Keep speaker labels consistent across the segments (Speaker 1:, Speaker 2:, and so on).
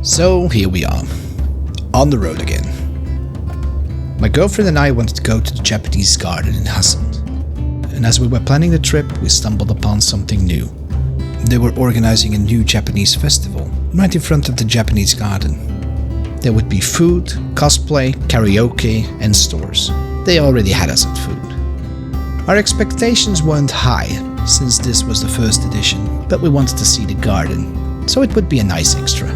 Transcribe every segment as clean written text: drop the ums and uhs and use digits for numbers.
Speaker 1: So here we are, on the road again. My girlfriend and I wanted to go to the Japanese garden in Hasselt. And as we were planning the trip, we stumbled upon something new. They were organizing a new Japanese festival right in front of the Japanese garden. There would be food, cosplay, karaoke and stores. They already had us at food. Our expectations weren't high, since this was the first edition, but we wanted to see the garden, so it would be a nice extra.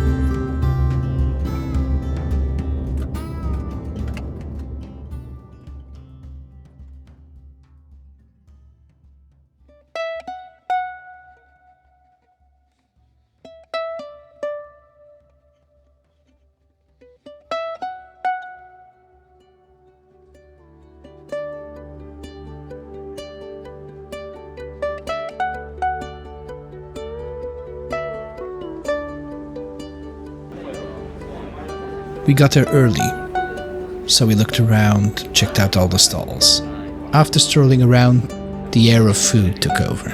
Speaker 1: We got there early, so we looked around, checked out all the stalls. After strolling around, the air of food took over.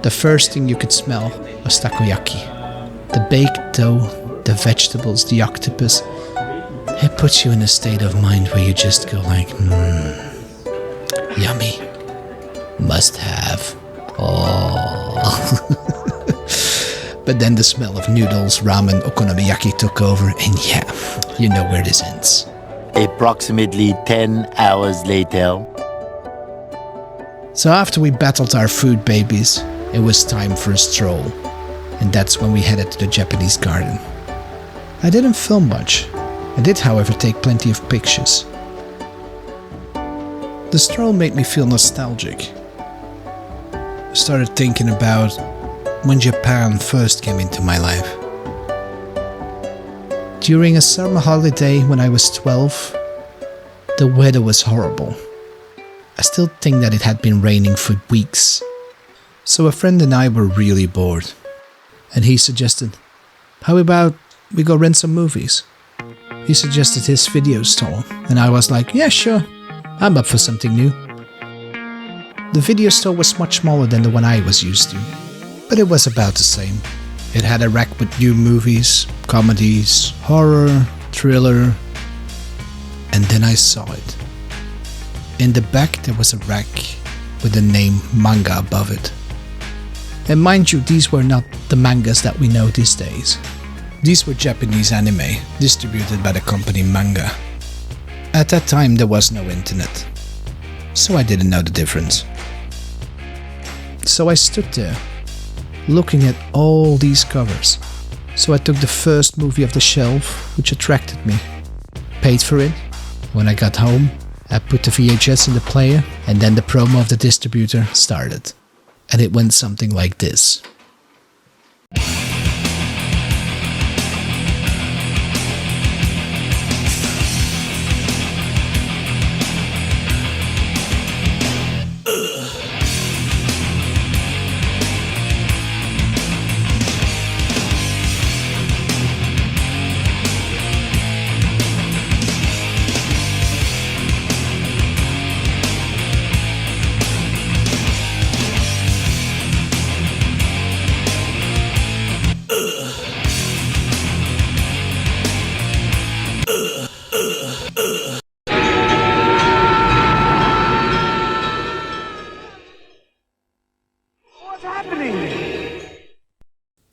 Speaker 1: The first thing you could smell was takoyaki. The baked dough, the vegetables, the octopus. It puts you in a state of mind where you just go like, yummy, must have. Oh. But then the smell of noodles, ramen, okonomiyaki took over, and yeah, you know where this ends.
Speaker 2: Approximately 10 hours later.
Speaker 1: So after we battled our food babies, it was time for a stroll. And that's when we headed to the Japanese garden. I didn't film much. I did, however, take plenty of pictures. The stroll made me feel nostalgic. I started thinking about when Japan first came into my life. During a summer holiday when I was 12, the weather was horrible. I still think that it had been raining for weeks. So a friend and I were really bored. And he suggested, how about we go rent some movies? He suggested his video store, and I was like, yeah, sure, I'm up for something new. The video store was much smaller than the one I was used to, but it was about the same. It had a rack with new movies, comedies, horror, thriller, and then I saw it. In the back there was a rack with the name manga above it. And mind you, these were not the mangas that we know these days. These were Japanese anime, distributed by the company Manga. At that time there was no internet, so I didn't know the difference. So I stood there, looking at all these covers. So I took the first movie off the shelf, which attracted me, paid for it. When I got home, I put the VHS in the player, and then the promo of the distributor started. And it went something like this.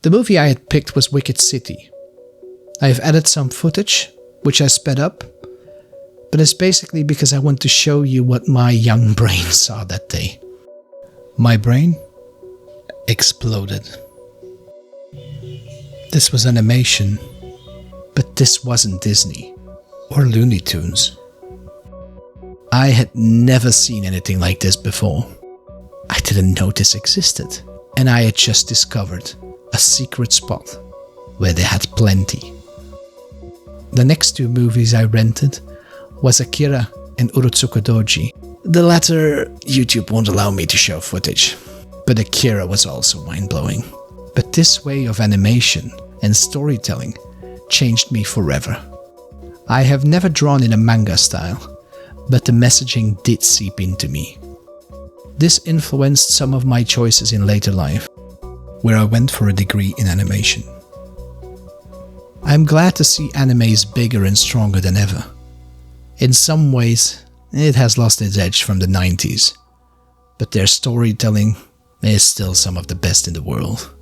Speaker 1: The movie I had picked was Wicked City. I have added some footage, which I sped up, but it's basically because I want to show you what my young brain saw that day. My brain exploded. This was animation, but this wasn't Disney or Looney Tunes. I had never seen anything like this before. I didn't know this existed, and I had just discovered a secret spot where they had plenty. The next two movies I rented was Akira and Urotsuko Doji. The latter, YouTube won't allow me to show footage, but Akira was also mind-blowing. But this way of animation and storytelling changed me forever. I have never drawn in a manga style, but the messaging did seep into me. This influenced some of my choices in later life, where I went for a degree in animation. I'm glad to see animes bigger and stronger than ever. In some ways, it has lost its edge from the 90s, but their storytelling is still some of the best in the world.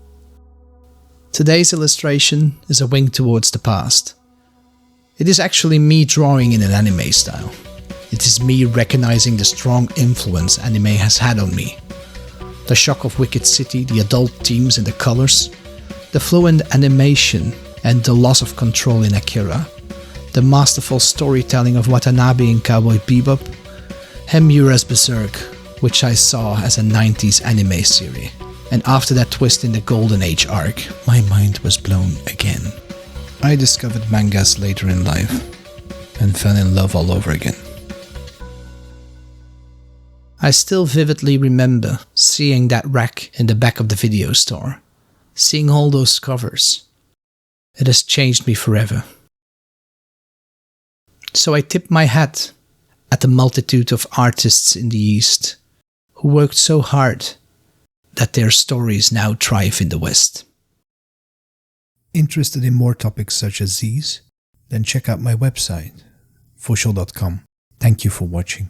Speaker 1: Today's illustration is a wink towards the past. It is actually me drawing in an anime style. It is me recognizing the strong influence anime has had on me. The shock of Wicked City, the adult themes and the colors, the fluent animation and the loss of control in Akira, the masterful storytelling of Watanabe in Cowboy Bebop, and Miura's Berserk, which I saw as a 90s anime series. And after that twist in the Golden Age arc, my mind was blown again. I discovered mangas later in life and fell in love all over again. I still vividly remember seeing that rack in the back of the video store, seeing all those covers. It has changed me forever. So I tip my hat at the multitude of artists in the East who worked so hard that their stories now thrive in the West. Interested in more topics such as these? Then check out my website, fushel.com. Thank you for watching.